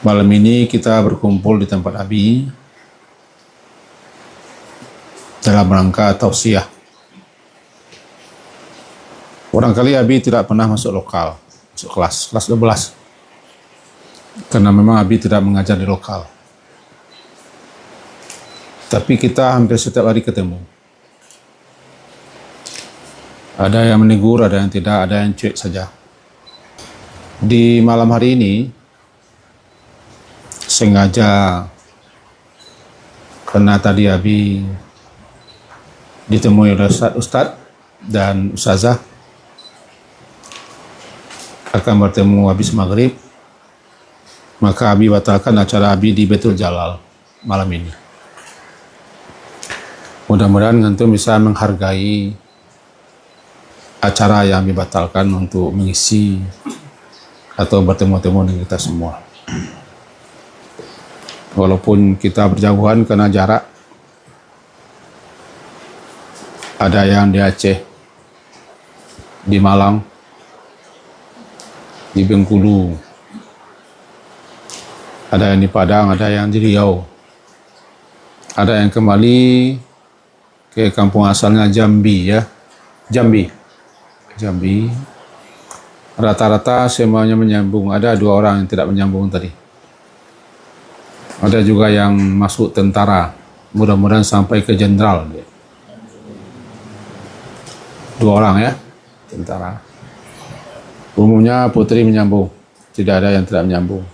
Malam ini kita berkumpul di tempat Abi dalam rangka tausiah. Barangkali Abi tidak pernah masuk lokal, masuk kelas 12. Karena memang Abi tidak mengajar di lokal. Tapi kita hampir setiap hari ketemu. Ada yang menegur, ada yang tidak, ada yang cuek saja. Di malam hari ini, sengaja karena tadi Abi ditemui oleh Ustadz dan Ustazah akan bertemu habis maghrib, maka Abi batalkan acara Abi di Baitul Jalal malam ini. Mudah-mudahan antum bisa menghargai acara yang Abi batalkan untuk mengisi atau bertemu-temu dengan kita semua. Walaupun kita berjauhan karena jarak, ada yang di Aceh, di Malang, di Bengkulu, ada yang di Padang, ada yang di Riau, ada yang kembali ke kampung asalnya Jambi, ya, Jambi. Rata-rata semuanya menyambung. Ada 2 orang yang tidak menyambung tadi. Ada juga yang masuk tentara, mudah-mudahan sampai ke jenderal. 2 orang ya, tentara. Umumnya putri menyambung, tidak ada yang tidak menyambung.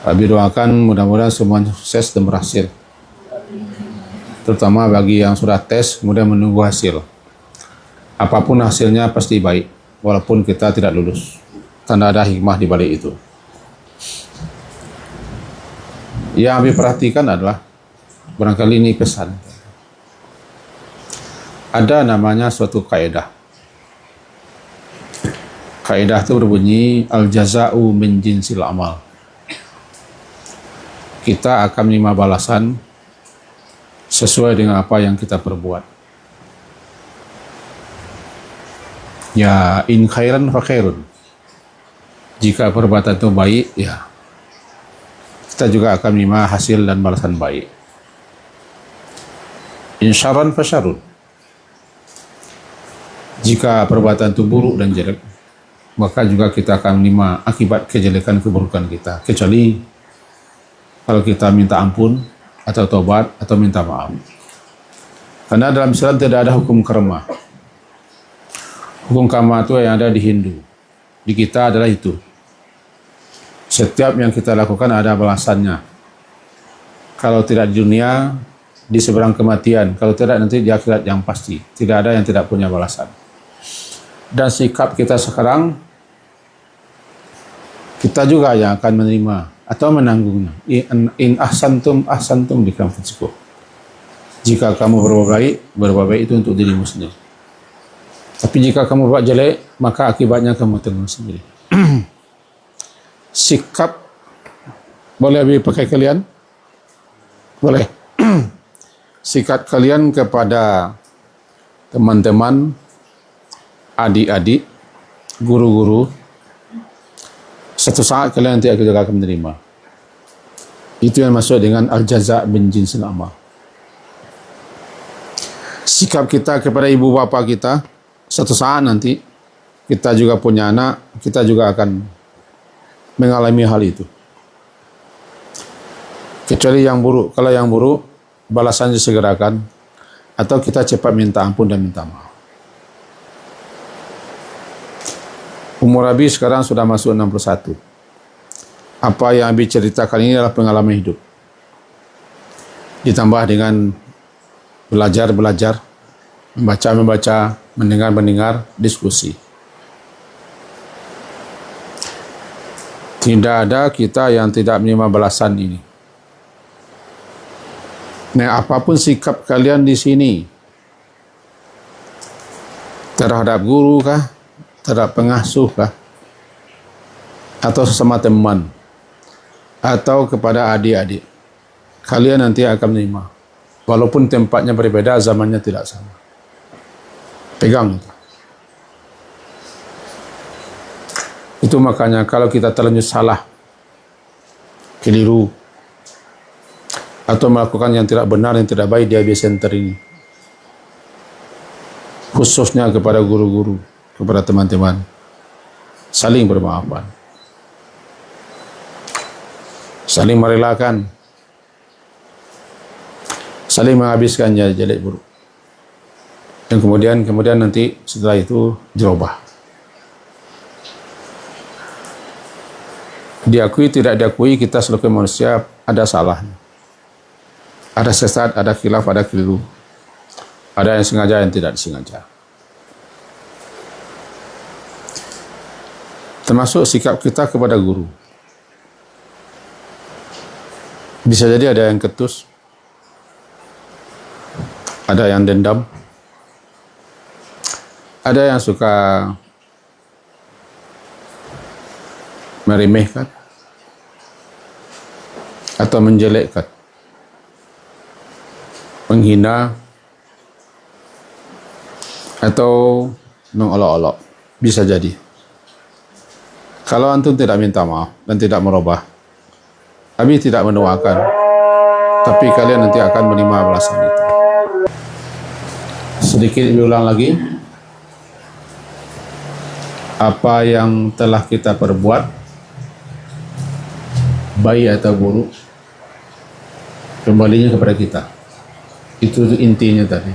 Abi doakan mudah-mudahan semuanya sukses dan berhasil. Terutama bagi yang sudah tes, kemudian menunggu hasil. Apapun hasilnya pasti baik, walaupun kita tidak lulus. Karena ada hikmah di balik itu. Yang Abi perhatikan adalah, barangkali ini pesan. Ada namanya suatu kaidah. Kaidah itu berbunyi, al-jaza'u min jinsil amal. Kita akan menerima balasan sesuai dengan apa yang kita perbuat. Ya, in khairan fa khairun. Jika perbuatan itu baik, ya, kita juga akan menerima hasil dan balasan baik. In syarran fa syarrun. Jika perbuatan itu buruk dan jelek, maka juga kita akan menerima akibat kejelekan keburukan kita. Kecuali kalau kita minta ampun, atau tobat, atau minta maaf. Karena dalam Islam tidak ada hukum karma. Hukum karma itu yang ada di Hindu. Di kita adalah itu. Setiap yang kita lakukan ada balasannya. Kalau tidak di dunia, di seberang kematian. Kalau tidak, nanti di akhirat yang pasti. Tidak ada yang tidak punya balasan. Dan sikap kita sekarang, kita juga yang akan menerima atau menanggungnya. In ahsantum bika anfusikum. Jika kamu berbuat baik itu untuk dirimu sendiri. Tapi jika kamu buat jelek, maka akibatnya kamu tanggung sendiri. Sikap, boleh Abi pakai kalian? Boleh. Sikap kalian kepada teman-teman, adik-adik, guru-guru, satu saat kalian nanti juga akan menerima. Itu yang masuk dengan al-jaza' min jinsil amal. Sikap kita kepada ibu bapa kita, satu saat nanti kita juga punya anak, kita juga akan mengalami hal itu. Kecuali yang buruk. Kalau yang buruk, balasannya disegerakan, atau kita cepat minta ampun dan minta maaf. Umur Abi sekarang sudah masuk 61. Apa yang Abi ceritakan ini adalah pengalaman hidup. Ditambah dengan belajar, membaca, mendengar, diskusi. Tidak ada kita yang tidak menerima balasan ini. Nah, apapun sikap kalian di sini, terhadap guru kah, terhadap pengasuh kah, atau sesama teman, atau kepada adik-adik, kalian nanti akan menerima. Walaupun tempatnya berbeda, zamannya tidak sama. Pegang itu. Itu makanya kalau kita terlanjur salah keliru, atau melakukan yang tidak benar, yang tidak baik di IB Center ini, khususnya kepada guru-guru, kepada teman-teman, saling bermaafan, saling merelakan, saling menghabiskan jelek buruk, dan kemudian nanti setelah itu dirubah. Diakui tidak diakui, kita sebagai manusia ada salahnya, ada sesat, ada khilaf, ada keliru, ada yang sengaja, yang tidak disengaja. Termasuk sikap kita kepada guru. Bisa jadi ada yang ketus, ada yang dendam, ada yang suka meremehkan atau menjelekkan, menghina, atau mengolok-olok. Bisa jadi. Kalau antum tidak minta maaf dan tidak merubah, kami tidak mendoakan, tapi kalian nanti akan menerima balasan itu. Sedikit diulang lagi, apa yang telah kita perbuat, baik atau buruk, kembalinya kepada kita. Itu intinya tadi.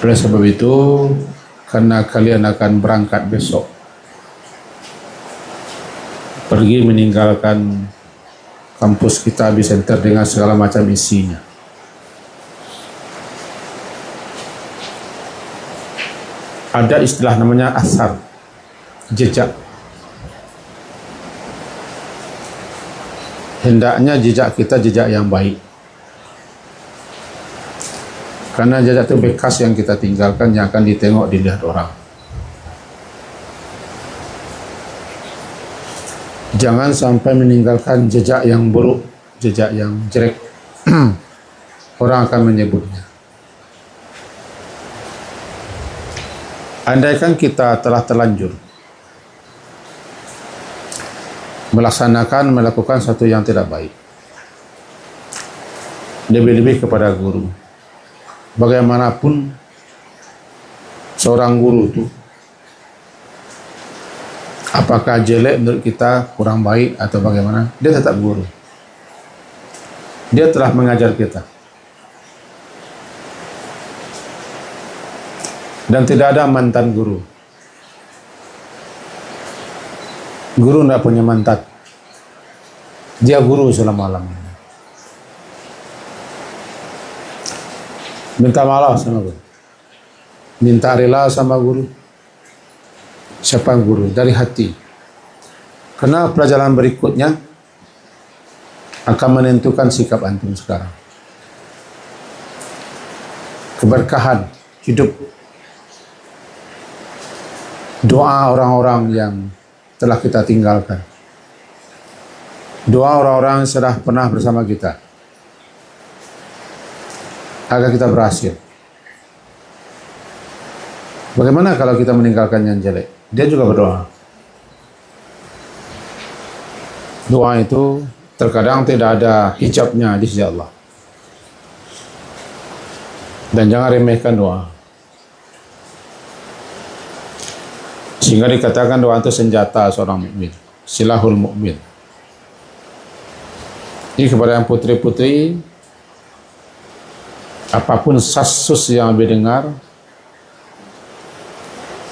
Oleh sebab itu, karena kalian akan berangkat besok, pergi meninggalkan kampus kita IB Center dengan segala macam isinya. Ada istilah namanya asar, jejak. Hendaknya jejak kita jejak yang baik. Karena jejak itu bekas yang kita tinggalkan, yang akan ditengok, dilihat orang. Jangan sampai meninggalkan jejak yang buruk, jejak yang jelek. Orang akan menyebutnya. Andaikan kita telah terlanjur melakukan sesuatu yang tidak baik, lebih-lebih kepada guru, bagaimanapun seorang guru itu, apakah jelek menurut kita, kurang baik atau bagaimana, dia tetap guru. Dia telah mengajar kita. Dan tidak ada mantan guru. Guru tidak punya mantan. Dia guru selama-lamanya. Minta maaf sama guru. Minta rela sama guru. Siapa guru? Dari hati. Karena pelajaran berikutnya akan menentukan sikap antum sekarang. Keberkahan hidup, doa orang-orang yang telah kita tinggalkan, doa orang-orang yang sudah pernah bersama kita, agar kita berhasil. Bagaimana kalau kita meninggalkan yang jelek? Dia juga berdoa. Doa itu terkadang tidak ada hijabnya di sisi Allah. Dan jangan remehkan doa. Sehingga dikatakan doa itu senjata seorang mukmin, silahul mukmin. Ini kepada yang putri-putri, apapun sasus yang lebih dengar,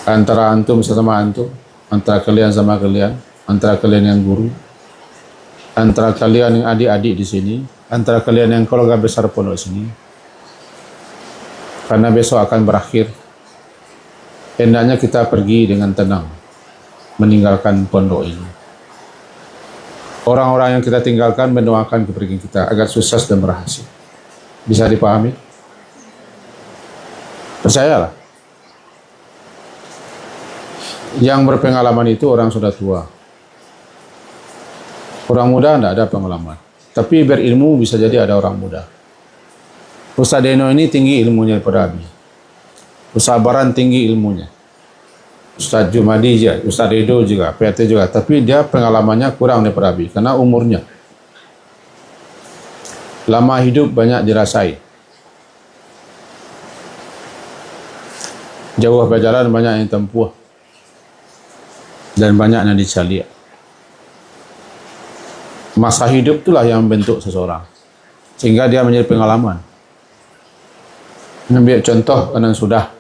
antara antum sesama antum, antara kalian sama kalian, antara kalian yang guru, antara kalian yang adik-adik di sini, antara kalian yang keluarga besar pondok sini, karena besok akan berakhir. Hendaknya kita pergi dengan tenang, meninggalkan pondok ini. Orang-orang yang kita tinggalkan mendoakan kepergian kita agar sukses dan berhasil. Bisa dipahami? Percayalah. Yang berpengalaman itu orang sudah tua. Orang muda tidak ada pengalaman. Tapi berilmu bisa jadi ada orang muda. Ustaz Deno ini tinggi ilmunya daripada Abi. Kesabaran tinggi ilmunya. Ustaz Jumadi juga, Ustaz Edo juga, PRT juga, tapi dia pengalamannya kurang daripada Abi karena umurnya. Lama hidup banyak dirasai. Jauh berjalan banyak yang tempuh. Dan banyak yang dicari. Masa hidup itulah yang membentuk seseorang. Sehingga dia menjadi pengalaman. Ambil contoh kadang sudah.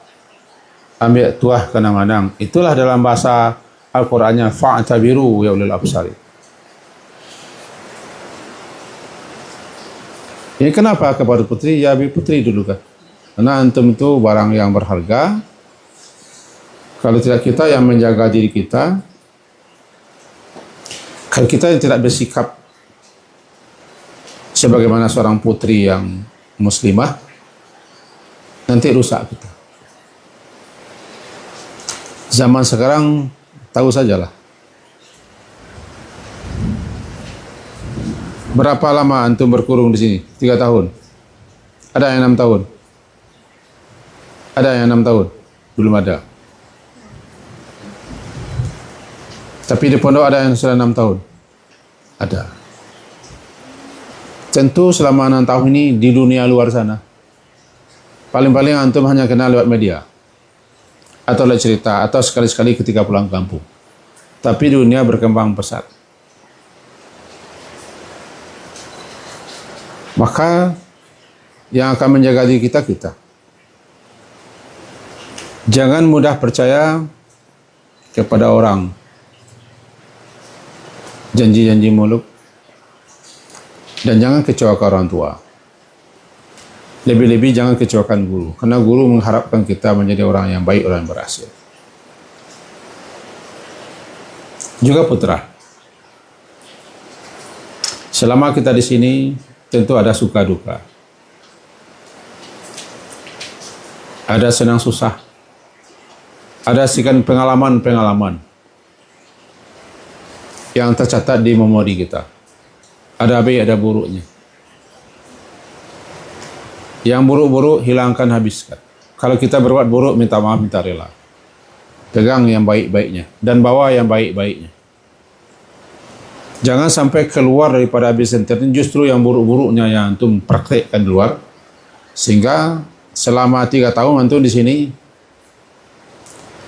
Ambil tuah kadang-kadang. Itulah dalam bahasa Al-Qurannya. Fa'tabiru ya ulil absari. Ini kenapa kepada putri? Ya Abi putri dulu kan. Karena antum itu barang yang berharga. Kalau tidak kita yang menjaga diri kita. Kalau kita yang tidak bersikap sebagaimana seorang putri yang muslimah, nanti rusak kita. Zaman sekarang tahu sajalah. Berapa lama antum berkurung di sini? 3 tahun. Ada yang 6 tahun. Ada yang 6 tahun. Belum ada. Tapi di pondok ada yang sudah 6 tahun. Ada. Tentu selama 6 tahun ini di dunia luar sana. Paling-paling antum hanya kenal lewat media. Atau lewat cerita. Atau sekali-sekali ketika pulang kampung. Tapi dunia berkembang pesat. Maka yang akan menjaga diri kita, kita. Jangan mudah percaya kepada orang. Janji-janji mulut. Dan jangan kecewakan orang tua. Lebih-lebih jangan kecewakan guru. Karena guru mengharapkan kita menjadi orang yang baik, orang yang berhasil. Juga putra. Selama kita di sini, tentu ada suka duka. Ada senang susah. Ada sekian pengalaman-pengalaman yang tercatat di memori kita. Ada baik, ada buruknya. Yang buruk-buruk hilangkan, habiskan. Kalau kita berbuat buruk, minta maaf, minta rela. Pegang yang baik-baiknya dan bawa yang baik-baiknya. Jangan sampai keluar daripada habis center ini justru yang buruk-buruknya yang antum praktekkan di luar. Sehingga selama 3 tahun antum di sini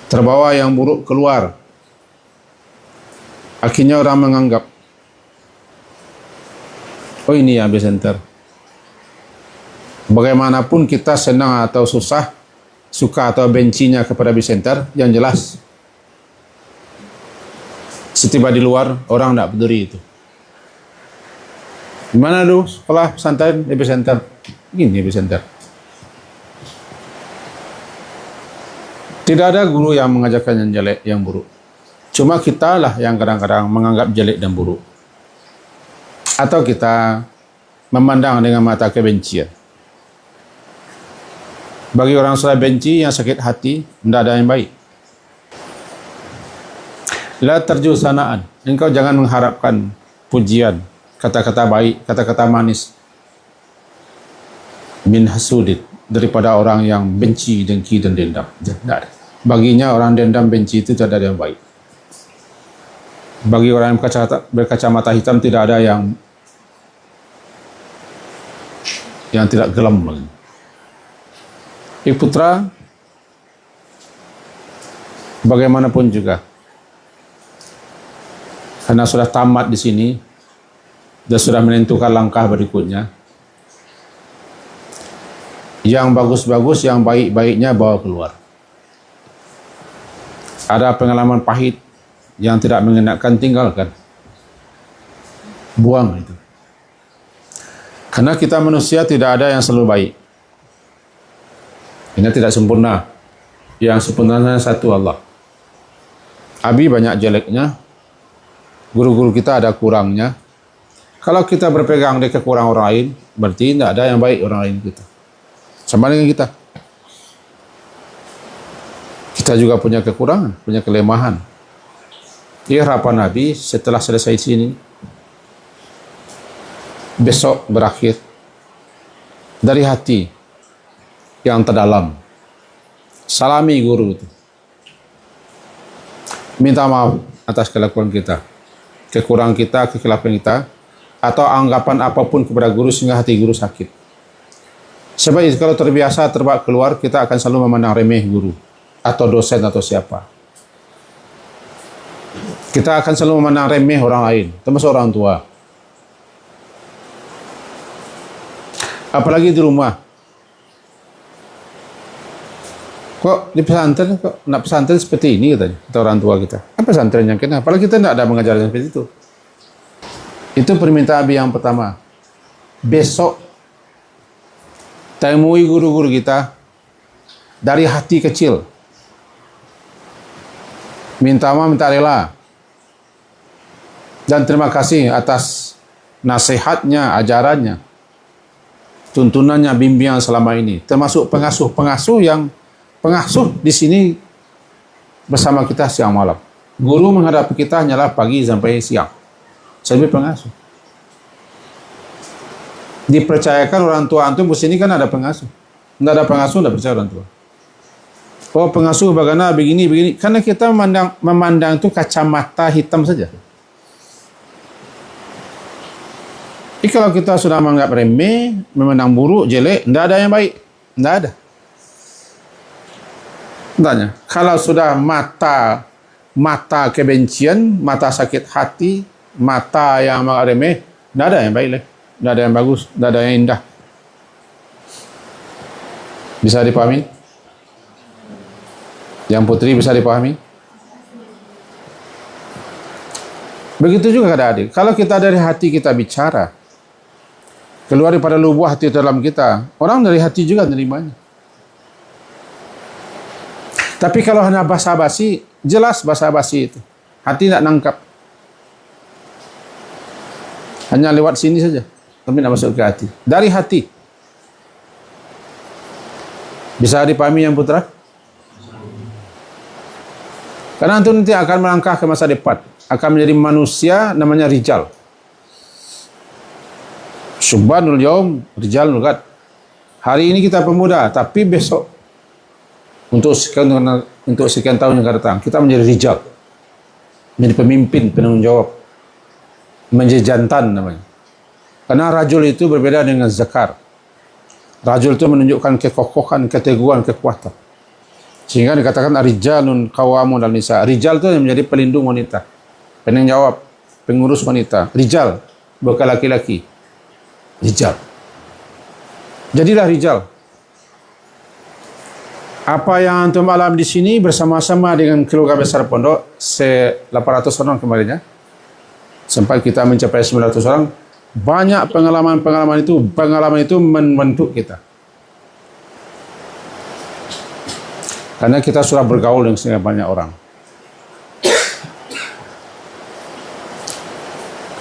terbawa yang buruk keluar. Akhirnya orang menganggap, oh ini ya habis center. Bagaimanapun kita senang atau susah, suka atau bencinya kepada habis center, yang jelas setiba di luar, orang tidak peduli itu. Gimana lu sekolah pesantren epicenter? Gini epicenter. Tidak ada guru yang mengajarkan yang jelek, yang buruk. Cuma kita lah yang kadang-kadang menganggap jelek dan buruk. Atau kita memandang dengan mata kebencian. Bagi orang sudah benci, yang sakit hati, tidak ada yang baik. La terju sanaan. Engkau jangan mengharapkan pujian, kata-kata baik, kata-kata manis. Min hasudit, daripada orang yang benci, dengki dan dendam. Tidak. Baginya orang dendam, benci itu tidak ada yang baik. Bagi orang yang berkacamata hitam tidak ada yang tidak gelam. Putra, bagaimanapun juga, karena sudah tamat di sini dan sudah menentukan langkah berikutnya, yang bagus-bagus, yang baik-baiknya bawa keluar. Ada pengalaman pahit yang tidak mengenakan, tinggalkan, buang itu. Karena kita manusia tidak ada yang selalu baik. Ini tidak sempurna. Yang sempurnanya satu, Allah. Abi banyak jeleknya. Guru-guru kita ada kurangnya. Kalau kita berpegang dengan kekurangan orang lain, berarti tidak ada yang baik orang lain kita. Sama dengan kita. Kita juga punya kekurangan, punya kelemahan. Harapan Nabi setelah selesai sini, besok berakhir dari hati yang terdalam. Salami guru itu. minta maaf atas kelakuan kita, kekurangan kita, kekelapan kita, atau anggapan apapun kepada guru sehingga hati guru sakit. Sebab itu kalau terbiasa terbak keluar, kita akan selalu memandang remeh guru atau dosen atau siapa. Kita akan selalu memandang remeh orang lain, termasuk orang tua. Apalagi di rumah. Kok di pesantren, kok nak pesantren seperti ini katanya, kata orang tua kita. Apa pesantren yang kena? Apalagi kita tidak ada mengajarkan seperti itu. Itu permintaan Abi yang pertama. Besok temui guru-guru kita dari hati kecil. Minta maaf, minta rela. Dan terima kasih atas nasihatnya, ajarannya, tuntunannya, bimbingan selama ini. Termasuk pengasuh-pengasuh yang pengasuh di sini bersama kita siang malam. Guru menghadapi kita hanyalah pagi sampai siang. Sebagai pengasuh. Dipercayakan orang tua antum di sini kan ada pengasuh. Tidak ada pengasuh, tidak percaya orang tua. Oh pengasuh bagaimana begini. Karena kita memandang itu kacamata hitam saja. Jadi kalau kita sudah menganggap remeh, memandang buruk, jelek, tidak ada yang baik. Tidak ada. Tanya, kalau sudah mata kebencian, mata sakit hati, mata yang menganggap remeh, tidak ada yang baik lagi. Tidak ada yang bagus, tidak ada yang indah. Bisa dipahami? Yang putri bisa dipahami? Begitu juga kada adik. Kalau kita dari hati kita bicara, keluar daripada lubuk hati dalam kita, orang dari hati juga menerimanya. Tapi kalau hanya basa-basi, jelas basa-basi itu. Hati tidak nangkap. Hanya lewat sini saja, tapi tidak masuk ke hati. Dari hati. Bisa dipahami yang putra? Karena itu nanti akan melangkah ke masa depan. Akan menjadi manusia namanya rijal. Subhanul yaum, rijal nugat. Hari ini kita pemuda, tapi besok untuk sekian tahun yang akan datang, kita menjadi rijal. Menjadi pemimpin, penanggung jawab. Menjadi jantan namanya. Karena rajul itu berbeda dengan zakar. Rajul itu menunjukkan kekokohan, keteguhan, kekuatan. Sehingga dikatakan rijalun qawamun 'alan nisa. Rijal itu yang menjadi pelindung wanita, penanggung jawab, pengurus wanita. Rijal, bukan laki-laki. Rijal. Jadilah rijal. Apa yang antum alami di sini bersama-sama dengan keluarga besar pondok 800 orang kemarin ya. Sampai kita mencapai 900 orang. Banyak pengalaman itu membentuk kita. Karena kita sudah bergaul dengan banyak orang.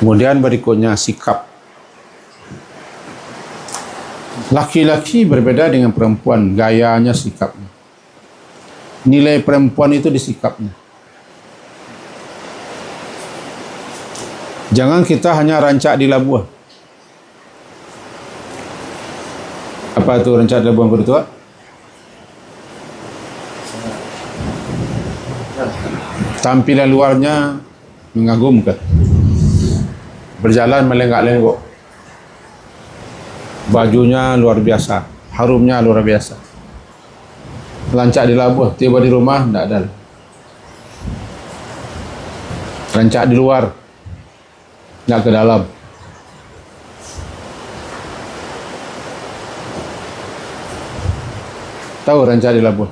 Kemudian berikutnya sikap. Laki-laki berbeda dengan perempuan, gayanya, sikapnya. Nilai perempuan itu di sikapnya. Jangan kita hanya rancak di labuah. Apa itu rancak di labuah bertua? Tampilan luarnya mengagumkan. Berjalan melenggak-lenggok. Bajunya luar biasa, harumnya luar biasa. Rancak di labuah, tiba di rumah tidak ada. Rancak di luar, tidak ke dalam. Tahu rancak di labuah?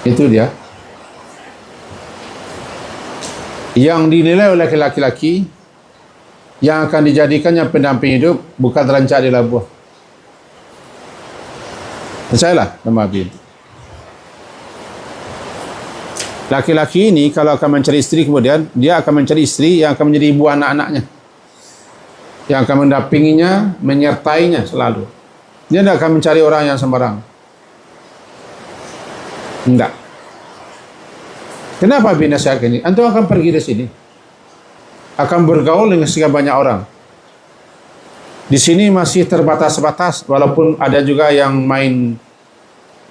Itu dia. Yang dinilai oleh laki-laki, yang akan dijadikannya pendamping hidup, bukan rancak di labuah. Percayalah nama Abi. Laki-laki ini kalau akan mencari istri, kemudian dia akan mencari istri yang akan menjadi ibu anak-anaknya, yang akan mendampinginya, menyertainya selalu. Dia tidak akan mencari orang yang sembarang. Tidak. Kenapa Abi nasihat ini? Antum akan pergi dari sini, akan bergaul dengan sekian banyak orang. Di sini masih terbatas-batas, walaupun ada juga yang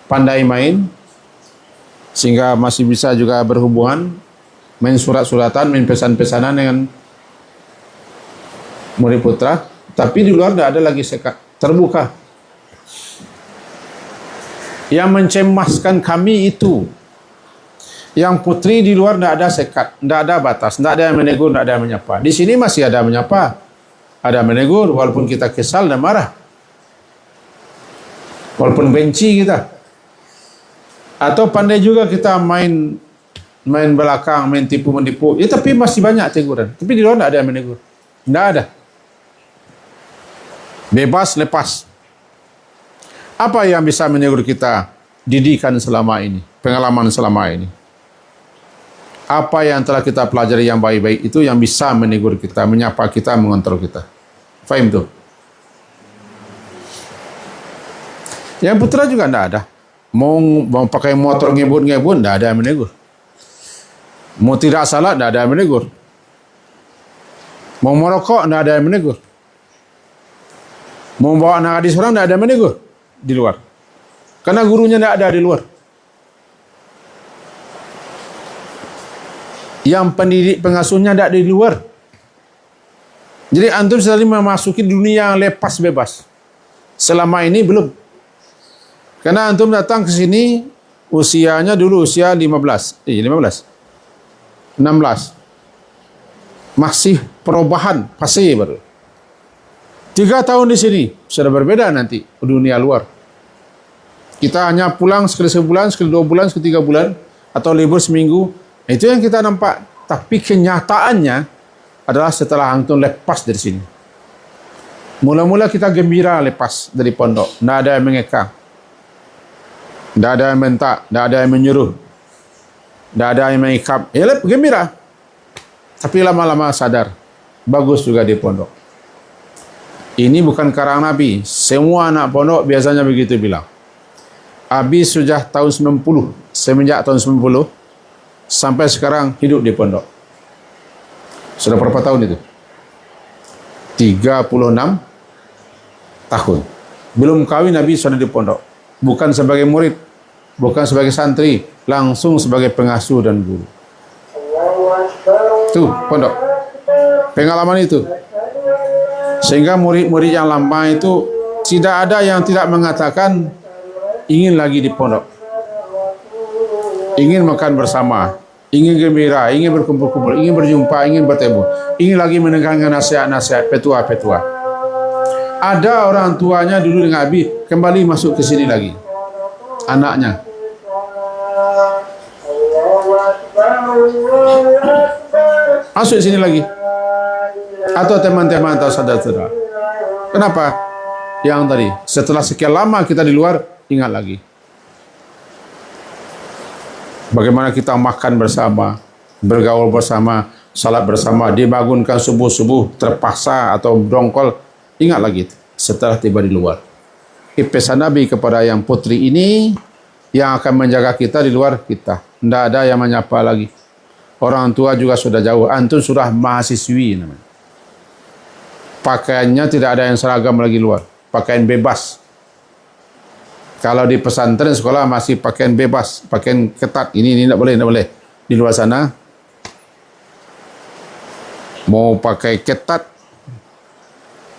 pandai main. sehingga masih bisa juga berhubungan, main surat-suratan, main pesan-pesanan dengan murid putra. Tapi di luar tidak ada lagi sekat, terbuka. Yang mencemaskan kami itu, yang putri di luar tidak ada sekat, tidak ada batas, tidak ada yang menegur, tidak ada yang menyapa. Di sini masih ada menyapa, ada menegur, walaupun kita kesal dan marah, walaupun benci kita, atau pandai juga kita main belakang, main tipu menipu. Ya, tapi masih banyak teguran. Tapi di luar tidak ada yang menegur, tidak ada. Bebas lepas. Apa yang bisa menegur kita? Didikan selama ini, pengalaman selama ini. Apa yang telah kita pelajari yang baik-baik itu yang bisa menegur kita, menyapa kita, mengontrol kita. Faham tuh? Yang putra juga tidak ada. Mau pakai motor ngebut-ngebut, tidak ada yang menegur. Mau tidak salah, tidak ada yang menegur. Mau merokok, tidak ada yang menegur. Mau bawa anak adik seorang, tidak ada yang menegur di luar. Karena gurunya tidak ada di luar. Yang pendidik pengasuhnya tidak di luar. Jadi antum sedang memasuki dunia yang lepas bebas. Selama ini belum. Karena antum datang ke sini usianya dulu usia 15. 16. Masih perubahan, pasti baru. 3 tahun di sini sudah berbeda nanti dunia luar. Kita hanya pulang sekali sebulan, sekali 2 bulan, sekali 3 bulan, atau libur seminggu. Itu yang kita nampak. Tapi kenyataannya adalah setelah antum lepas dari sini. Mula-mula kita gembira lepas dari pondok. Tidak ada yang mengekang. Tidak ada yang minta. Tidak ada yang menyuruh. Tidak ada yang mengikap. Ya, gembira. Tapi lama-lama sadar. Bagus juga di pondok. Ini bukan karang Nabi. Semua anak pondok biasanya begitu bilang. Abi sudah tahun 90, semenjak tahun 90 sampai sekarang hidup di pondok. Sudah berapa tahun itu? 36 tahun. Belum kawin Nabi sudah di pondok. Bukan sebagai murid, bukan sebagai santri, langsung sebagai pengasuh dan guru. Tuh, pondok. Pengalaman itu. Sehingga murid-murid yang lama itu tidak ada yang tidak mengatakan ingin lagi di pondok, ingin makan bersama, ingin gembira, ingin berkumpul-kumpul, ingin berjumpa, ingin bertemu, ingin lagi mendengarkan nasihat-nasihat petua-petua. Ada orang tuanya dulu dengan Abi kembali masuk ke sini lagi, anaknya. Masuk sini lagi, atau teman-teman atau saudara-saudara. Kenapa? Yang tadi, setelah sekian lama kita di luar, ingat lagi. Bagaimana kita makan bersama, bergaul bersama, salat bersama, dibangunkan subuh-subuh, terpaksa atau dongkol, ingat lagi setelah tiba di luar. Pesan Nabi kepada yang putri ini, yang akan menjaga kita di luar kita. Tidak ada yang menyapa lagi. Orang tua juga sudah jauh. Antum sudah mahasiswi namanya. Pakaiannya tidak ada yang seragam lagi luar. Pakaian bebas. Kalau di pesantren sekolah masih pakaian bebas, pakaian ketat. Ini tidak boleh, tidak boleh. Di luar sana, mau pakai ketat,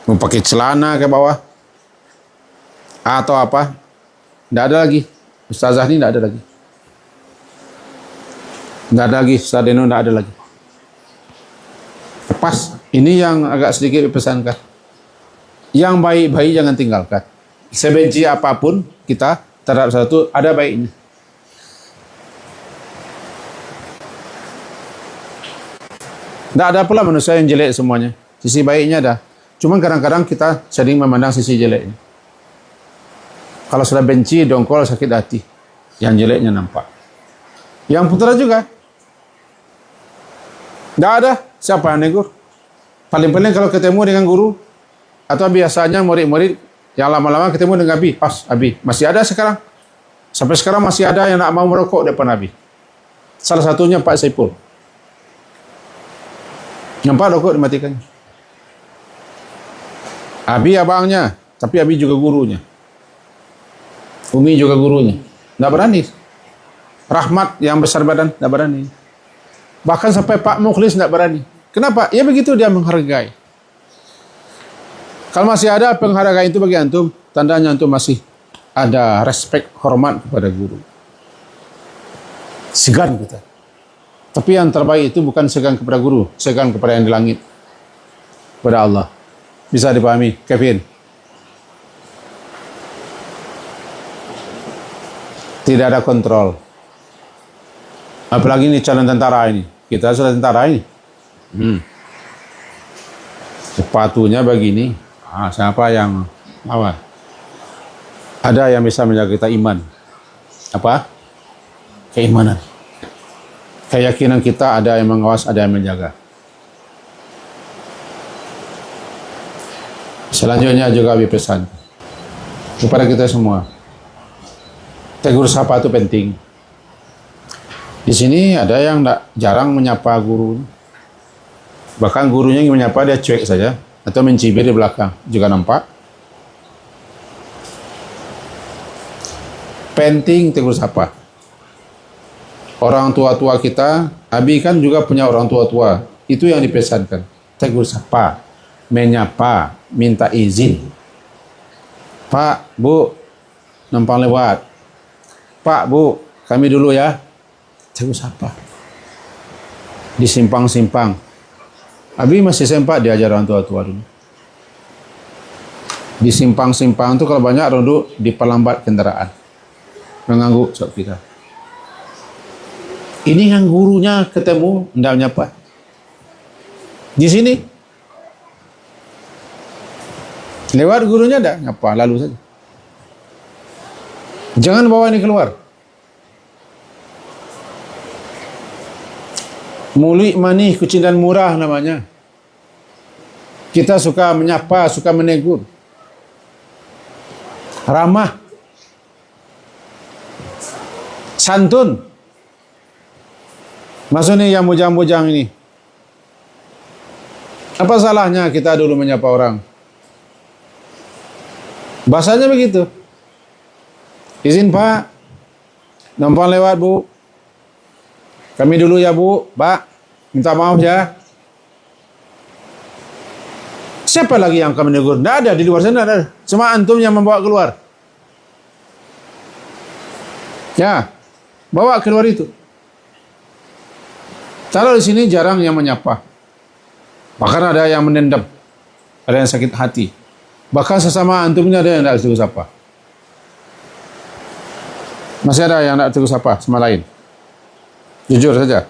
mau pakai celana ke bawah, atau apa, tidak ada lagi. Ustazah ini tidak ada lagi. Tidak ada lagi, Ustaz Deno tidak ada lagi. Lepas, ini yang agak sedikit dipesankan. Yang baik-baik jangan tinggalkan. Sebenci apapun kita terhadap satu, ada baiknya. Tidak ada pula manusia yang jelek semuanya. Sisi baiknya ada. Cuma kadang-kadang kita sering memandang sisi jeleknya. Kalau sudah benci, dongkol, sakit hati. Yang jeleknya nampak. Yang putra juga. Tidak ada. Siapa yang negur? Paling-paling kalau ketemu dengan guru, atau biasanya murid-murid yang lama-lama ketemu dengan Abi. Abi, masih ada sekarang. Sampai sekarang masih ada yang nak mau merokok depan Abi. Salah satunya Pak Saipul. Nampak rokok dimatikan. Abi abangnya, tapi Abi juga gurunya. Umi juga gurunya. Nggak berani. Rahmat yang besar badan, tidak berani. Bahkan sampai Pak Mukhlis tidak berani. Kenapa? Ya begitu dia menghargai. Kalau masih ada penghargaan itu bagi antum, tandanya antum masih ada respect, hormat kepada guru. Segan kita. Tapi yang terbaik itu bukan segan kepada guru, segan kepada yang di langit, kepada Allah. Bisa dipahami, Kevin? Tidak ada kontrol. Apalagi ini calon tentara ini. Kita sudah tentara ini. Sepatunya begini. Siapa yang apa? Ada yang bisa menjaga kita iman. Apa? Keimanan. Keyakinan kita ada yang mengawas, ada yang menjaga. Selanjutnya juga kami pesan kepada kita semua. Tegur sapa itu penting. Di sini ada yang jarang menyapa guru. Bahkan gurunya yang menyapa dia cuek saja atau mencibir di belakang. Juga nampak. Penting tegur sapa. Orang tua-tua kita, Abi kan juga punya orang tua-tua. Itu yang dipesankan. Tegur sapa, menyapa, minta izin. Pak, Bu, numpang lewat. Pak, Bu, kami dulu ya. Tegur sapa. Di simpang-simpang. Abi masih sempat diajar orang tua-tua dulu. Di simpang-simpang itu kalau banyak duduk di pelambat kendaraan. Mengganggu sok kita. Ini yang gurunya ketemu, tidak menyapa. Di sini, lewat gurunya tidak nyapa, lalu saja. Jangan bawa ini keluar. Mulik manih, kucing dan murah namanya. Kita suka menyapa, suka menegur. Ramah. Santun. Maksudnya yang bujang-bujang ini. Apa salahnya kita dulu menyapa orang? Bahasanya begitu. Izin Pak, numpang lewat Bu. Kami dulu ya Bu, Pak. Minta maaf ya. Siapa lagi yang akan menegur? Tidak ada, di luar sana ada. Cuma antum yang membawa keluar. Ya, bawa keluar itu. Kalau di sini jarang yang menyapa. Bahkan ada yang mendendam. Ada yang sakit hati. Bahkan sesama antumnya ada yang tidak tegur sapa. Masih ada yang tidak tegur sapa sama lain. Jujur saja.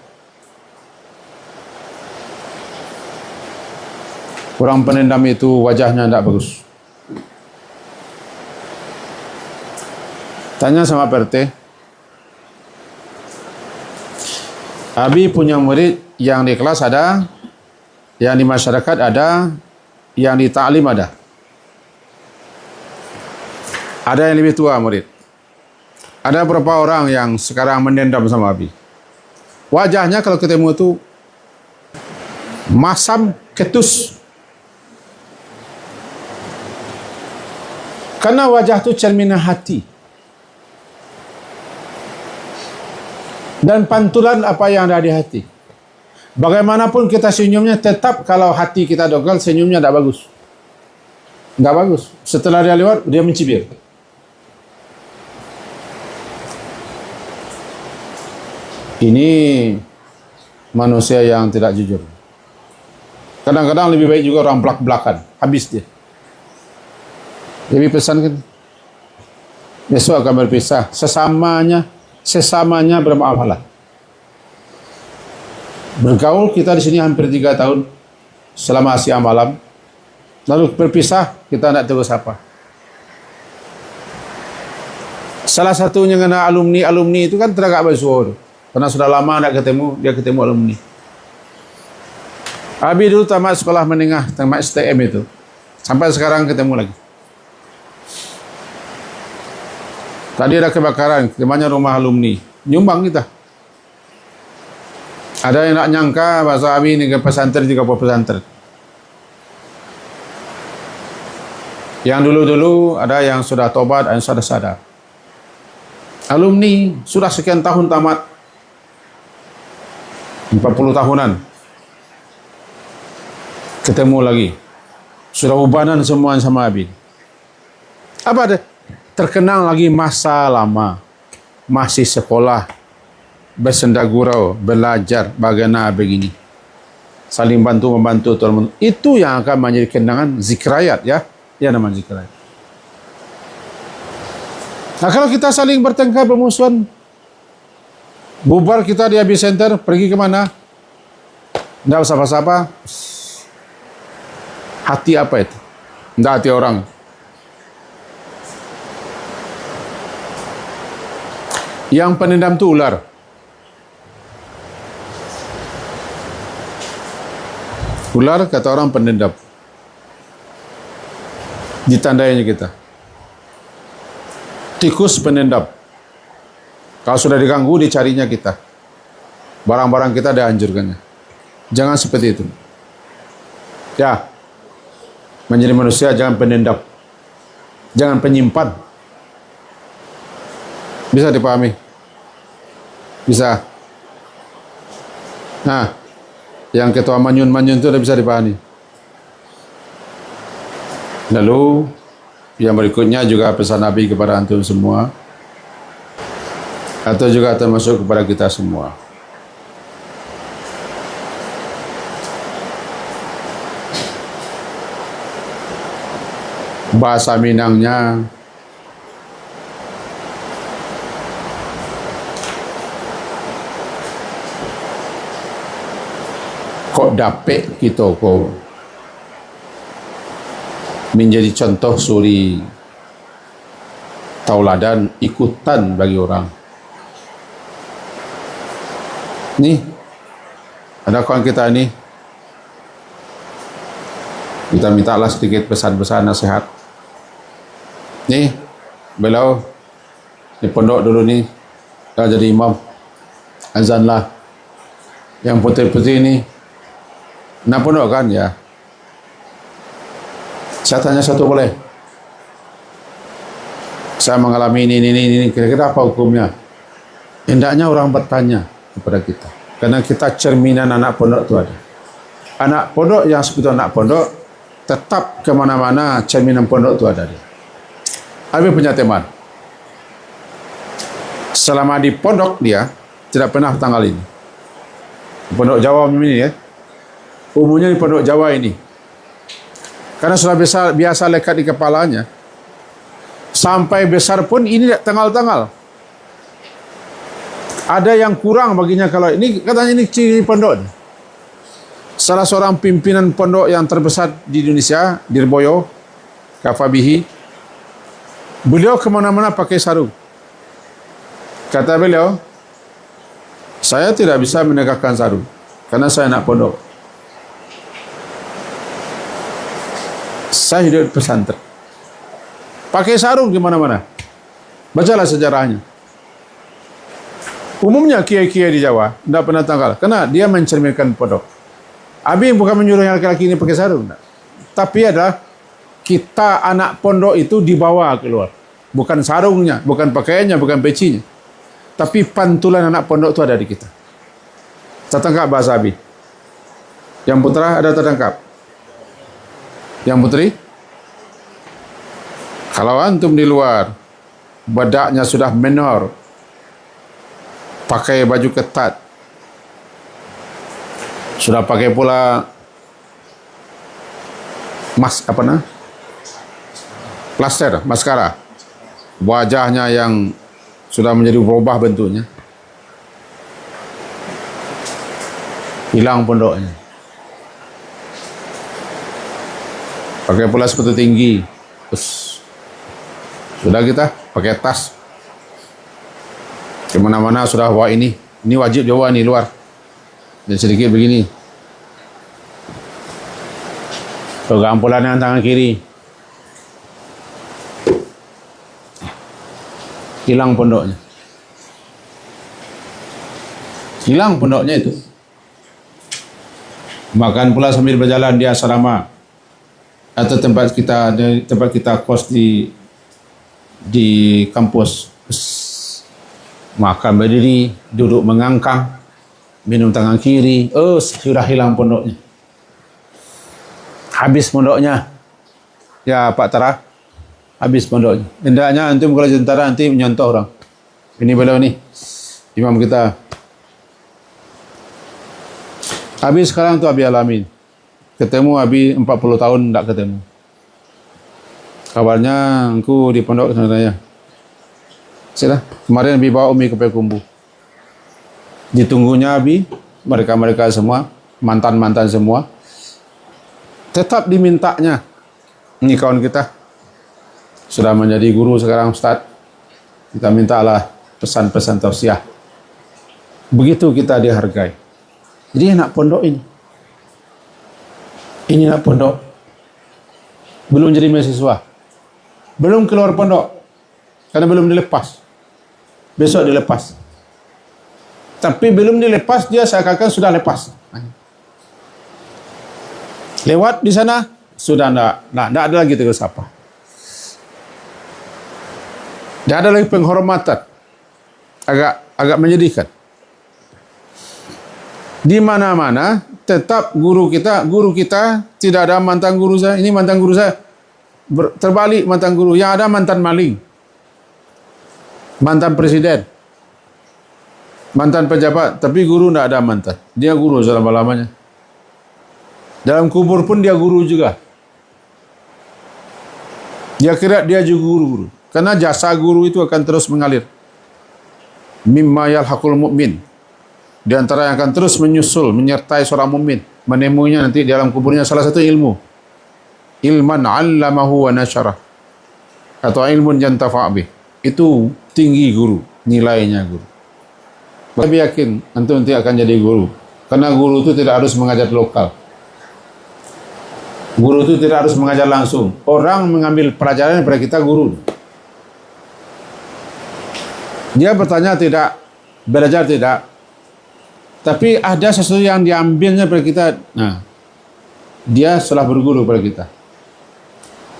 Orang pendendam itu wajahnya tidak bagus. Tanya sama PRT. Abi punya murid yang di kelas ada, yang di masyarakat ada, yang di ta'lim ada. Ada yang lebih tua murid. Ada beberapa orang yang sekarang mendendam sama Abi. Wajahnya kalau ketemu itu masam, ketus. Karena wajah itu cerminan hati. Dan pantulan apa yang ada di hati. Bagaimanapun kita senyumnya, tetap kalau hati kita dongkol, senyumnya tidak bagus. Tidak bagus. Setelah dia lewat, dia mencibir. Ini manusia yang tidak jujur. Kadang-kadang lebih baik juga orang belak-belakan. Habis dia. Jadi pesan kan, besok akan berpisah. Sesamanya bermaaflah. Bergaul kita di sini hampir 3 tahun selama siang malam. Lalu berpisah, kita tidak tegur sapa. Salah satunya kena alumni itu kan teragak bersuara. Karena sudah lama tidak ketemu, dia ketemu alumni. Abi dulu tamat sekolah menengah, tamat STM itu. Sampai sekarang ketemu lagi. Tadi ada kebakaran, temanya rumah alumni. Nyumbang kita. Ada yang nak nyangka bahasa Abi ini ke pesantren juga pesantren. Yang dulu-dulu ada yang sudah tobat, ada yang sudah sadar. Alumni sudah sekian tahun tamat, 40 tahunan, ketemu lagi, sudah ubanan semua sama Abi. Apa ada? Terkenang lagi masa lama, masih sekolah, bersendagurau, belajar bagaimana begini, saling bantu membantu teman. Itu yang akan menjadi kenangan zikrayat, ya, ya namanya zikrayat. Nah, kalau kita saling bertengkar, bermusuhan, bubar kita di epicenter, pergi kemana? Tidak sapa-sapa. Hati apa itu? Tidak hati orang. Yang penendam itu ular. Ular kata orang penendam. Ditandainya kita. Tikus penendam. Kalau sudah diganggu, dicarinya kita. Barang-barang kita dihancurkannya. Jangan seperti itu. Ya. Menjadi manusia jangan penendam. Jangan penyimpan. Bisa dipahami? Bisa. Nah, yang ketua manyun-manyun itu sudah bisa dipahami. Lalu, yang berikutnya juga pesan Nabi kepada antum semua, atau juga termasuk kepada kita semua. Bahasa Minangnya kok dapet kita kok menjadi contoh suri tauladan ikutan bagi orang. Nih, ada kawan kita ini, kita mintalah sedikit pesan-pesan nasihat. Nih, beliau di pondok dulu nih, dah jadi imam, azan lah. Yang putih-putih ini, nak pondok kan ya? Saya tanya satu boleh? Saya mengalami ini, kira-kira apa hukumnya? Hendaknya orang bertanya kepada kita. Karena kita cerminan anak pondok itu ada. Anak pondok yang seperti anak pondok, tetap kemana-mana cerminan pondok itu ada dia. Habis punya teman. Selama di pondok dia, tidak pernah tanggal ini. Di pondok Jawa ini ya. Umumnya di pondok Jawa ini. Karena sudah biasa lekat di kepalanya. Sampai besar pun ini tanggal-tanggal. Ada yang kurang baginya kalau ini, katanya ini ciri pondok. Salah seorang pimpinan pondok yang terbesar di Indonesia, Dirboyo, Kafabihi, beliau kemana-mana pakai sarung. Kata beliau, saya tidak bisa menegakkan sarung karena saya anak pondok. Saya hidup di pesantren. Pakai sarung di mana-mana. Bacalah sejarahnya. Umumnya kiai-kiai di Jawa tidak pernah tanggal karena dia mencerminkan pondok. Abi bukan menyuruh yang laki-laki ini pakai sarung, enggak. Tapi adalah kita anak pondok itu dibawa keluar. Bukan sarungnya, bukan pakaiannya, bukan pecinya. Tapi pantulan anak pondok itu ada di kita. Tertangkap bahasa Abi. Yang putra ada tertangkap. Yang putri? Kalau antum di luar, badaknya sudah menor, pakai baju ketat, sudah pakai pula plaster, maskara, wajahnya yang sudah menjadi berubah bentuknya, hilang pondoknya. Pakai pula sepatu tinggi, terus sudah kita pakai tas, kemana-mana sudah bawa ini wajib Jawa nih luar, dan sedikit begini, pegang pula dengan tangan kiri, hilang pondoknya, itu. Makan pula sambil berjalan di asrama atau tempat kita kos di kampus. makan berdiri, duduk mengangkang, minum tangan kiri, sudah hilang pondoknya. Habis pondoknya. Ya Pak Tara, habis pondoknya. Hendaknya antum kalau tentara nanti menyontoh orang. Ini beliau nih, imam kita. Habis sekarang tuh Abi Alamin. Ketemu Abi 40 tahun tidak ketemu. Kabarnya aku di pondok sebenarnya. Sudah, kemarin Abi bawa Umi ke Payakumbuh. Ditunggunya Abi, mereka-mereka semua, mantan-mantan semua. Tetap dimintanya. Ini kawan kita. Sudah menjadi guru sekarang Ustaz. Kita mintalah pesan-pesan tausiah. Begitu kita dihargai. Jadi anak pondok ini. Ini anak pondok. Belum jadi mahasiswa. Belum keluar pondok. Karena belum dilepas. Besok dilepas. Tapi belum dilepas, dia seakan-akan sudah lepas. Lewat di sana, sudah tidak ada lagi tegur sapa. Tidak ada lagi penghormatan. Agak menyedihkan. Di mana-mana tetap guru kita tidak ada mantan guru saya. Ini mantan guru saya. Terbalik mantan guru. Yang ada mantan maling. Mantan presiden. Mantan pejabat. Tapi guru tidak ada mantan. Dia guru selama-lamanya. Dalam kubur pun dia guru juga. Dia kira dia juga guru-guru. Karena jasa guru itu akan terus mengalir. Mimma yalhaqul mu'min. Di antara yang akan terus menyusul, menyertai seorang mukmin, menemuinya nanti di dalam kuburnya salah satu ilmu. Ilman 'allamahu wa nasyarah. Atau ilmun yantafa' bih. Itu tinggi guru, nilainya guru. Tapi yakin antum nanti akan jadi guru. Karena guru itu tidak harus mengajar lokal. Guru itu tidak harus mengajar langsung. Orang mengambil pelajaran daripada kita guru. Dia bertanya tidak, belajar tidak. Tapi ada sesuatu yang diambilnya pada kita. Nah, dia setelah berguru pada kita.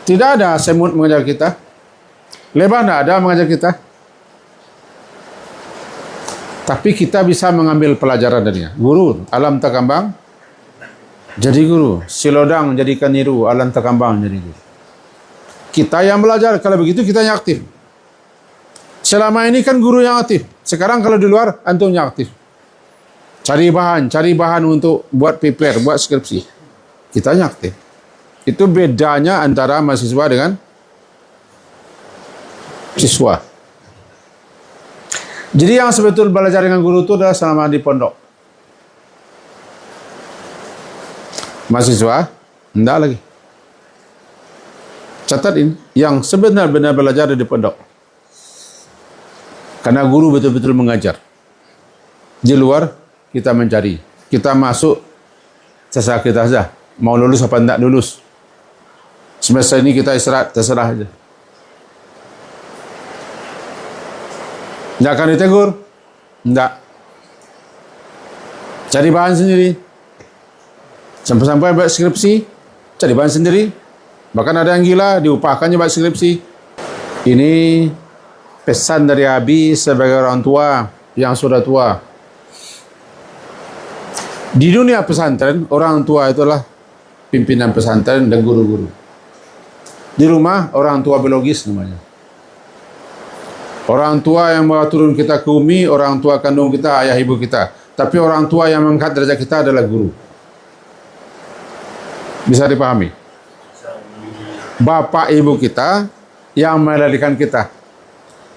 Tidak ada semut mengajar kita. Lebah tidak ada mengajar kita. Tapi kita bisa mengambil pelajaran darinya. Guru, alam takambang, jadi guru. Silodang jadikan niru, alam takambang jadi guru. Kita yang belajar, kalau begitu kita yang aktif. Selama ini kan guru yang aktif. Sekarang kalau di luar, antum yang aktif. Cari bahan untuk buat prepare, buat skripsi. Kita yang aktif. Itu bedanya antara mahasiswa dengan siswa. Jadi yang sebetul belajar dengan guru itu adalah selama di pondok. Mahasiswa, enggak lagi. Catat ini, yang sebenar-benar belajar di pondok. Karena guru betul-betul mengajar. Di luar, kita mencari. Kita masuk, terserah kita saja. Mau lulus apa tidak lulus. Semester ini kita istirahat, terserah saja. Tidak akan ditegur? Tidak. Cari bahan sendiri. Sampai-sampai buat skripsi, cari bahan sendiri. Bahkan ada yang gila, diupahkannya buat skripsi. Ini pesan dari Abi sebagai orang tua yang sudah tua. Di dunia pesantren, orang tua itulah pimpinan pesantren dan guru-guru. Di rumah, orang tua biologis namanya. Orang tua yang membawa turun kita ke bumi, orang tua kandung kita, ayah ibu kita. Tapi orang tua yang mengangkat derajat kita adalah guru. Bisa dipahami? Bapak ibu kita yang melahirkan kita.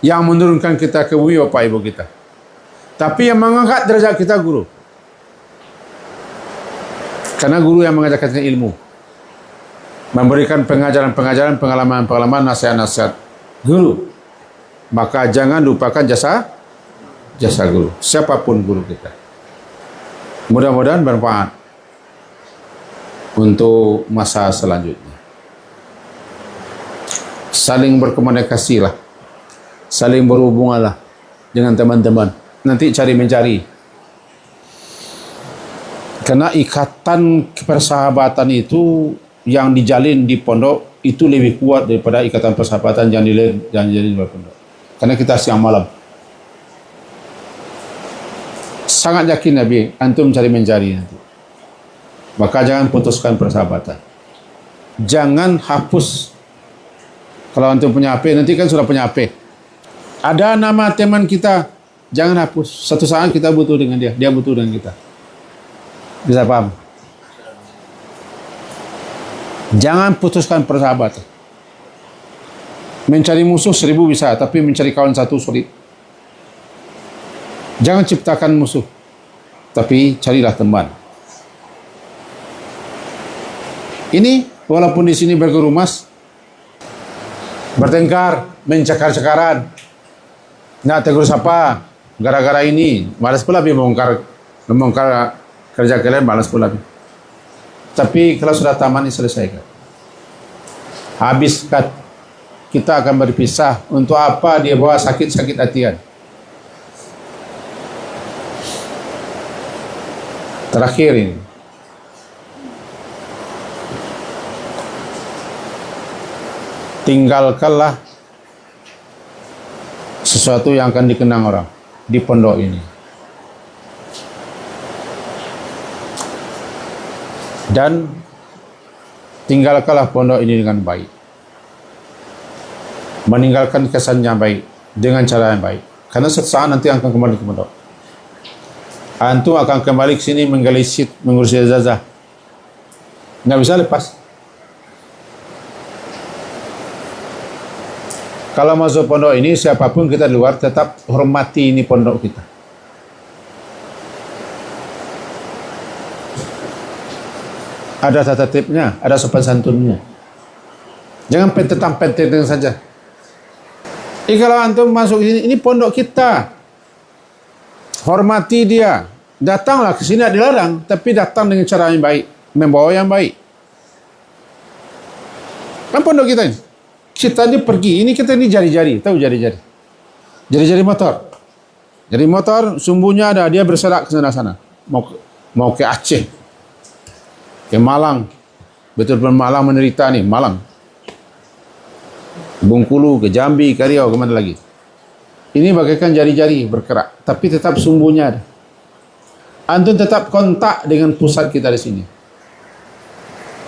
Yang menurunkan kita ke bumi, bapak ibu kita. Tapi yang mengangkat derajat kita guru. Karena guru yang mengajarkan ilmu. Memberikan pengajaran-pengajaran, pengalaman-pengalaman, nasihat-nasihat. Guru. Maka jangan lupakan jasa guru. Siapapun guru kita. Mudah-mudahan bermanfaat untuk masa selanjutnya. Saling berkomunikasilah. Saling berhubunganlah dengan teman-teman. Nanti cari mencari. Karena ikatan persahabatan itu yang dijalin di pondok itu lebih kuat daripada ikatan persahabatan yang dijalin di luar pondok. Karena kita siang malam. Sangat yakin Nabi, antum mencari nanti. Maka jangan putuskan persahabatan. Jangan hapus. Kalau antum punya HP, nanti kan sudah punya HP. Ada nama teman kita, jangan hapus. Satu saat kita butuh dengan dia butuh dengan kita. Bisa paham? Jangan putuskan persahabatan. Mencari musuh 1000 bisa, tapi mencari kawan satu sulit. Jangan ciptakan musuh, tapi carilah teman. Ini walaupun di sini bergerumas, bertengkar, mencakar-cakaran, nggak tegur sapa, gara-gara ini, malas pula membongkar kerja kalian, malas pula. Tapi kalau sudah taman, diselesaikan. Habis kita akan berpisah. Untuk apa dia bawa sakit-sakit hatian? Terakhir ini, tinggalkanlah sesuatu yang akan dikenang orang di pondok ini. Dan tinggalkanlah pondok ini dengan baik. Meninggalkan kesan yang baik dengan cara yang baik. Karena sesaat nanti akan kembali ke pondok. Antum akan kembali ke sini menggali seat, mengurus ijazah. Nggak bisa lepas. Kalau masuk pondok ini, siapapun kita di luar tetap hormati ini pondok kita. Ada tata tertibnya, ada sopan santunnya. Jangan pentang-pentang saja. Kalau antum masuk sini, ini pondok kita. Hormati dia. Datanglah ke sini, tidak dilarang, tapi datang dengan cara yang baik, membawa yang baik. Kan pondok kita ini. Kita ini pergi, ini kita ini jari-jari, tahu jari-jari. Jari-jari motor. Jari motor, sumbunya ada, dia berserak ke sana-sana. Mau ke Aceh, ke Malang. Betul-betul Malang menderita nih, Malang. Bengkulu, ke Jambi, ke Riau, kemana lagi. Ini bagaikan jari-jari bergerak, tapi tetap sumbunya ada. Antum tetap kontak dengan pusat kita di sini.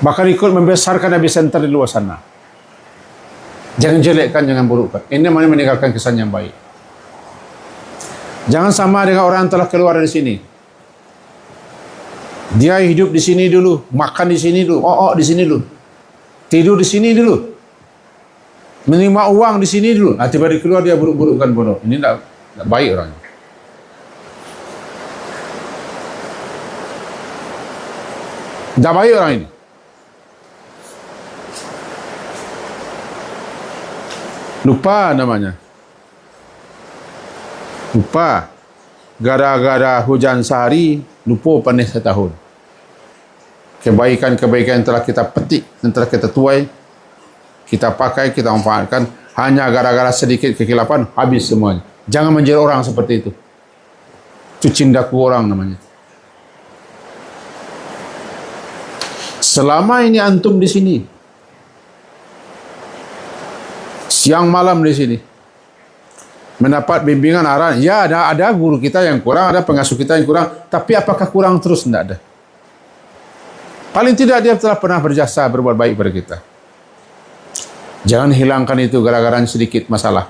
Bahkan ikut membesarkan Nabi Center di luar sana. Jangan jelekkan, jangan burukkan. Ini namanya meninggalkan kesan yang baik. Jangan sama dengan orang yang telah keluar dari sini. Dia hidup di sini dulu, makan di sini dulu, di sini dulu, tidur di sini dulu, menerima uang di sini dulu. Tiba-tiba keluar dia buruk-burukkan bodoh. Ini tidak baik orangnya. Tidak baik orang ini. Lupa namanya. Lupa. Gara-gara hujan sehari, lupa panen setahun. Kebaikan-kebaikan yang telah kita petik, yang telah kita tuai, kita pakai, kita manfaatkan, hanya gara-gara sedikit kekilapan, habis semuanya. Jangan menjadi orang seperti itu. Itu cindaku orang namanya. Selama ini antum di sini, siang malam di sini, mendapat bimbingan arahan. Ya, ada guru kita yang kurang, ada pengasuh kita yang kurang, tapi apakah kurang terus? Tidak ada. Paling tidak dia telah pernah berjasa, berbuat baik pada kita. Jangan hilangkan itu gara-gara sedikit masalah.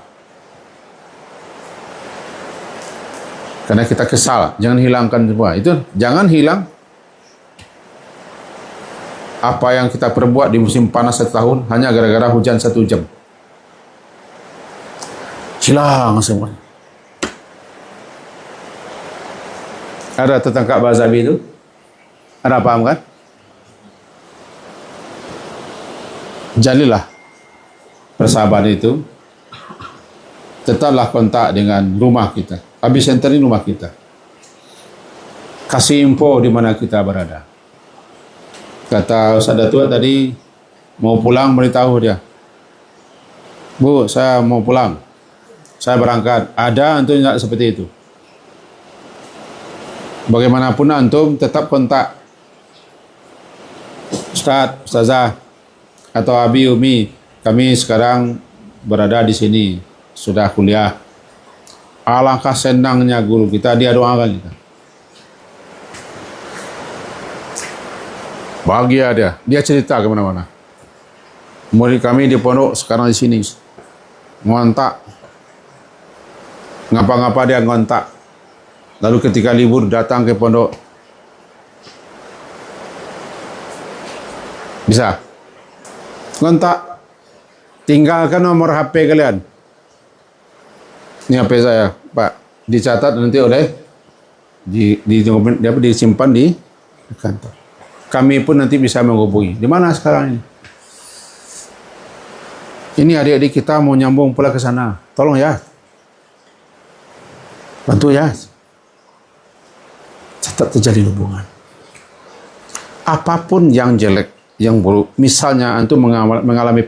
Karena kita kesal, jangan hilangkan semua. Itu jangan hilang apa yang kita perbuat di musim panas setahun hanya gara-gara hujan 1 jam. Hilang semua. Ada tetangga Bazabi itu? Ada paham kan? Jalilah persahabatan itu. Tetaplah kontak dengan rumah kita. Habis center ini rumah kita. Kasih info di mana kita berada. Kata Ustaz Datuk tadi mau pulang, beritahu dia. Bu, saya mau pulang. Saya berangkat. Ada antum tidak seperti itu. Bagaimanapun antum tetap kontak. Ustaz, Ustazah, atau Abi, Umi, kami sekarang berada di sini. Sudah kuliah. Alangkah senangnya guru kita, dia doakan kita. Bahagia dia cerita kemana-mana. Murid kami di pondok sekarang di sini ngontak, ngapa-ngapa dia ngontak. Lalu ketika libur datang ke pondok, bisa ngontak, tinggalkan nomor HP kalian. Ini HP saya, Pak, dicatat nanti oleh disimpan di kantor. Kami pun nanti bisa menghubungi. Di mana sekarang ini? Ini adik-adik kita mau nyambung pula ke sana. Tolong ya. Bantu ya. Tetap terjalin hubungan. Apapun yang jelek, yang buruk, misalnya antum mengalami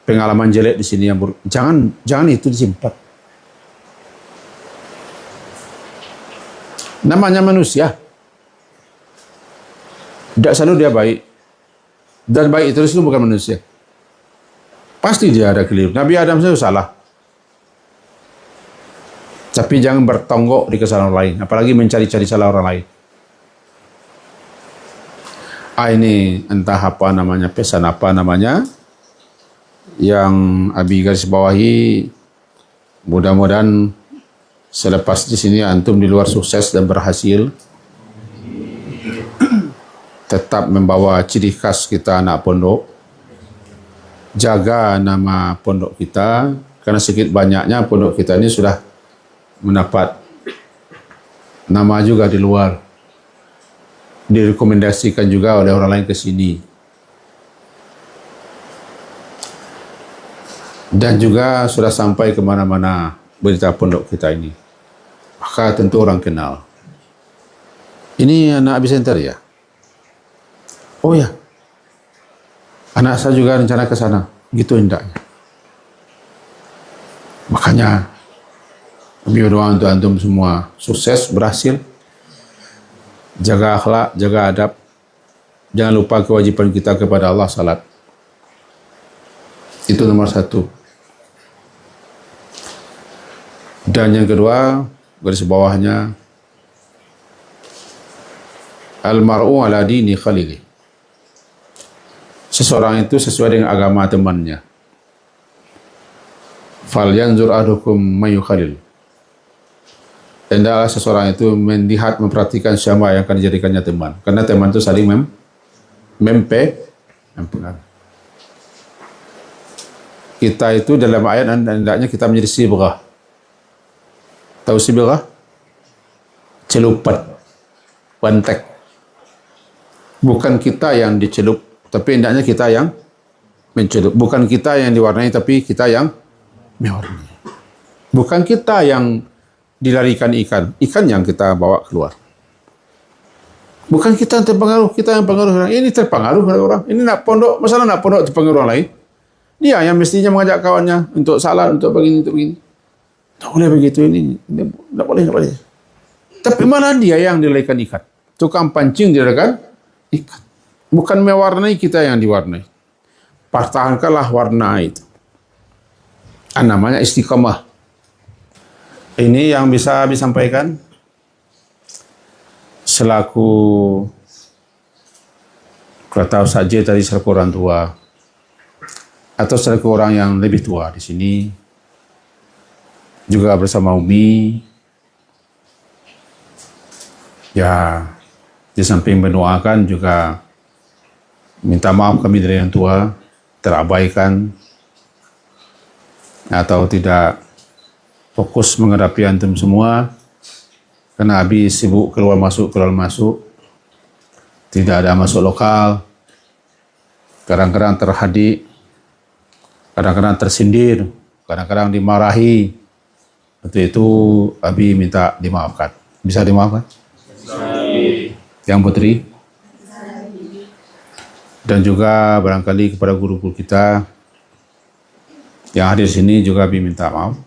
pengalaman jelek di sini yang buruk, jangan itu disimpan. Namanya manusia. Tidak selalu dia baik. Dan baik terus itu bukan manusia. Pasti dia ada keliru. Nabi Adam itu salah. Tapi jangan bertonggok di kesalahan orang lain. Apalagi mencari-cari salah orang lain. Ini entah apa namanya, pesan apa namanya, yang Abi garis bawahi. Mudah-mudahan selepas di sini antum di luar sukses dan berhasil. Tetap membawa ciri khas kita anak pondok. Jaga nama pondok kita. Karena sedikit banyaknya pondok kita ini sudah mendapat nama juga di luar. Direkomendasikan juga oleh orang lain ke sini. Dan juga sudah sampai kemana-mana berita pondok kita ini. Maka tentu orang kenal. Ini anak Abi Center ya? Oh ya, anak saya juga rencana ke sana. Gitu hendaknya. Makanya, kami berdoa untuk antum semua sukses, berhasil. Jaga akhlak, jaga adab. Jangan lupa kewajiban kita kepada Allah, salat. Itu nomor satu. Dan yang kedua, garis bawahnya, al-mar'u ala dini khalili. Seseorang itu sesuai dengan agama temannya. Fal yanzur ahadukum may yukhalil. Hendaklah seseorang itu melihat, memperhatikan siapa yang akan dijadikannya teman. Karena teman itu saling mempengaruhi. Kita itu dalam ayat hendaknya kita menjadi sibghah. Tahu sibghah? Celupan, bantek. Bukan kita yang dicelup, tapi hendaknya kita yang mencelup. Bukan kita yang diwarnai, tapi kita yang mewarnai. Bukan kita yang dilarikan ikan yang kita bawa keluar. Bukan kita yang terpengaruh, kita yang pengaruh orang. Ini terpengaruh oleh orang. Ini nak pondok, masalah nak pondok terpengaruh orang lain. Dia yang mestinya mengajak kawannya untuk salah, untuk begini, untuk begini. Tak boleh begitu ini. Tak boleh, tak boleh. Tapi malah dia yang dilarikan ikan. Tukang pancing dilarikan ikan. Bukan mewarnai, kita yang diwarnai. Pertahankanlah warna itu. Namanya istiqamah. Ini yang bisa disampaikan selaku tahu saja tadi selaku orang tua atau selaku orang yang lebih tua di sini, juga bersama Umi. Ya, di samping mendoakan juga minta maaf kami dari yang tua terabaikan atau tidak fokus menghadapi antum semua karena Abi sibuk keluar masuk, tidak ada masuk lokal, kadang-kadang terhadik, kadang-kadang tersindir, kadang-kadang dimarahi. Untuk itu Abi minta dimaafkan. Bisa dimaafkan? Yang Putri? Dan juga barangkali kepada guru-guru kita yang hadir sini juga Abi minta maaf.